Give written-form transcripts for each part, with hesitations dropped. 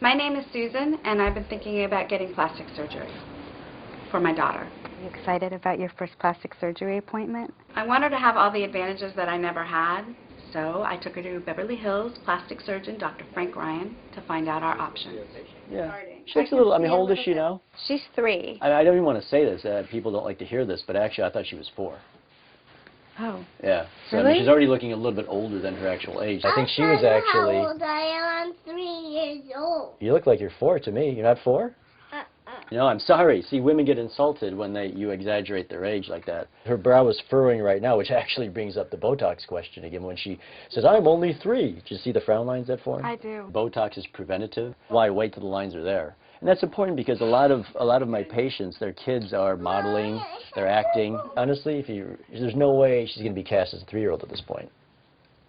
My name is Susan, and I've been thinking about getting plastic surgery for my daughter. Are you excited about your first plastic surgery appointment? I want her to have all the advantages that I never had, so I took her to Beverly Hills plastic surgeon Dr. Frank Ryan to find out our options. Yeah. She looks a little, I mean, how old is she now? She's 3. I don't even want to say this. People don't like to hear this, but actually I thought she was 4. Oh. Yeah. So Really? I mean, she's already looking a little bit older than her actual age. I think she was actually... How old I am. I'm 3 years old. You look like you're 4 to me. You're not 4? No, I'm sorry. See, women get insulted when you exaggerate their age like that. Her brow is furrowing right now, which actually brings up the Botox question again when she says, I'm only 3. Did you see the frown lines that form? I do. Botox is preventative. Why wait till the lines are there? And that's important because a lot of my patients, their kids are modeling, they're acting. Honestly, there's no way she's going to be cast as a 3-year-old at this point.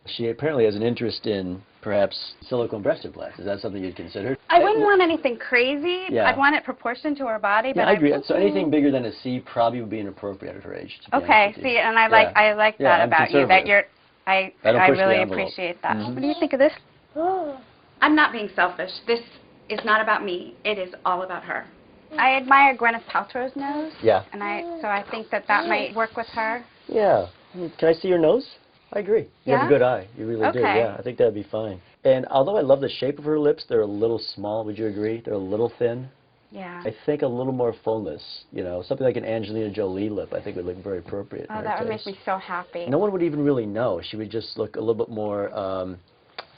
She apparently has an interest in perhaps silicone breast implants. Is that something you'd consider? I wouldn't want anything crazy. Yeah. I'd want it proportioned to her body. Yeah, but I agree. So anything bigger than a C probably would be inappropriate at her age. Okay, see, and I like that about you. That you're, I really appreciate that. Mm-hmm. What do you think of this? I'm not being selfish. This is not about me. It is all about her. I admire Gwyneth Paltrow's nose. Yeah. And so I think that might work with her. Yeah. Can I see your nose? I agree. You have a good eye. You really do. Yeah, I think that'd be fine. And although I love the shape of her lips, they're a little small. Would you agree? They're a little thin. Yeah. I think a little more fullness. You know, something like an Angelina Jolie lip, I think would look very appropriate. Oh, that would make me so happy. No one would even really know. She would just look a little bit more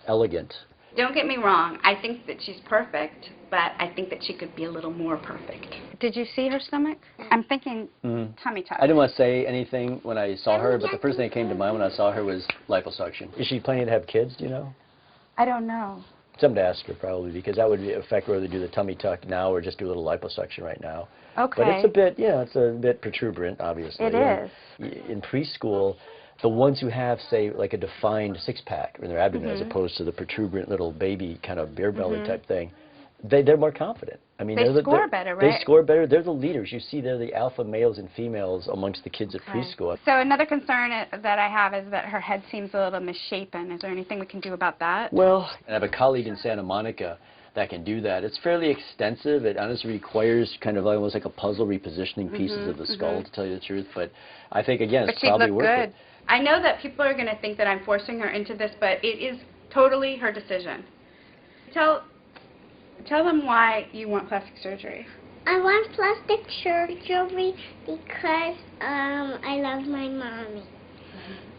elegant. Don't get me wrong. I think that she's perfect, but I think that she could be a little more perfect. Did you see her stomach? I'm thinking tummy tuck. I didn't want to say anything when I saw her, but the first thing that came to mind when I saw her was liposuction. Is she planning to have kids, do you know? I don't know. Something to ask her probably, because that would affect whether to do the tummy tuck now or just do a little liposuction right now. Okay. But it's a bit, it's a bit protuberant, obviously. It is. In preschool, the ones who have, say, like a defined six-pack in their abdomen as opposed to the protuberant little baby kind of beer belly type thing, they're more confident. I mean, they score better, right? They score better. They're the leaders. You see, they're the alpha males and females amongst the kids at preschool. So another concern that I have is that her head seems a little misshapen. Is there anything we can do about that? Well, I have a colleague in Santa Monica that can do that. It's fairly extensive. It honestly requires kind of almost like a puzzle repositioning pieces of the skull, to tell you the truth. But I think, again, it's probably worth it. I know that people are going to think that I'm forcing her into this, but it is totally her decision. Tell them why you want plastic surgery. I want plastic surgery because I love my mommy.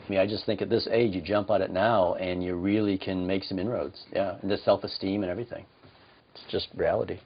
I mean, I just think at this age, you jump on it now, and you really can make some inroads, into self-esteem and everything. It's just reality.